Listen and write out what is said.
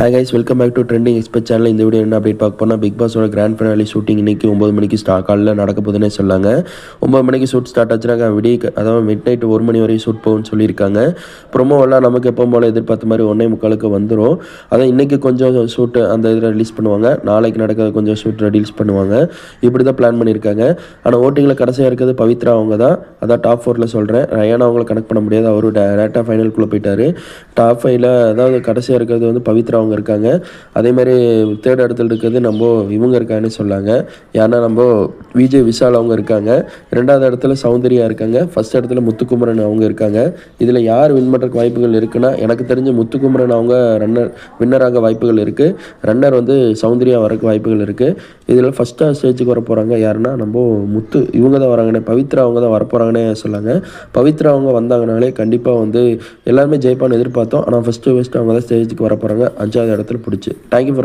Hi guys, welcome back to trending expert channel. இந்த video என்ன update பார்க்க போனால், பிக் பாஸோட கிராண்ட் ஃபினாலி ஷூட்டிங் இன்றைக்கி 9 மணிக்கு காலையில் நடக்க போதுன்னே சொல்லாங்க. 9 மணிக்கு ஷூட் ஸ்டார்ட் ஆச்சுனாக்கா அதாவது மிட் நைட் 1 மணி வரையும் ஷூட் போகும்னு சொல்லியிருக்காங்க. ப்ரொமோவெல்லாம் நமக்கு எப்போ போல் எதிர்பார்த்த மாதிரி 1:45 வந்துடும். அதான் இன்றைக்கி கொஞ்சம் ஷூட்டு அந்த இதில் ரிலீஸ் பண்ணுவாங்க, நாளைக்கு நடக்கிற கொஞ்சம் ஷூட் ரிலீஸ் பண்ணுவாங்க. இப்படி தான் பிளான் பண்ணியிருக்காங்க. ஆனால் ஓட்டிங்கில் கடைசியாக இருக்கிறது பவித்ரா அவங்க தான். அதான் டாப் 4ல் சொல்கிறேன். ரயானா அவங்கள கனெக்ட் பண்ண முடியாது, அவரு டேரெக்டாக ஃபைனலுக்குள்ளே போயிட்டார். டாப் 5ல் அதாவது கடைசியாக இருக்கிறது வந்து பவித்ரா அவங்க இருக்காங்க. அதே மாதிரி தேர்ட் இடத்துல இருக்கிறது நம்ம இவங்க இருக்காங்கன்னு சொல்லாங்க. ஏன்னா நம்ம விஜய் விஷால் அவங்க இருக்காங்க. 2வது இடத்துல சௌந்தர்யா இருக்காங்க. ஃபர்ஸ்ட் இடத்துல முத்துக்குமரன் அவங்க இருக்காங்க. இதில் யார் வின் பண்ணுறதுக்கு வாய்ப்புகள் இருக்குன்னா, எனக்கு தெரிஞ்ச முத்துக்குமரன் அவங்க வின்னராக வாய்ப்புகள் இருக்குது. ரன்னர் வந்து சௌந்தர்யா வரக்கு வாய்ப்புகள் இருக்குது. இதில் ஃபஸ்ட்டாக ஸ்டேஜுக்கு வர போகிறாங்க யாருன்னா நம்ம இவங்க தான் வராங்கன்னே, பவித்ரா அவங்க தான் வரப்போகிறாங்கன்னே சொல்லாங்க. பவித்ரா அவங்க வந்தாங்கனாலே கண்டிப்பாக வந்து எல்லாருமே ஜெயிப்பான்னு எதிர்பார்த்தோம். ஆனால் ஃபஸ்ட்டு அவங்க தான் ஸ்டேஜுக்கு வர போகிறாங்க 5வது இடத்துல பிடிச்சி. Thank you for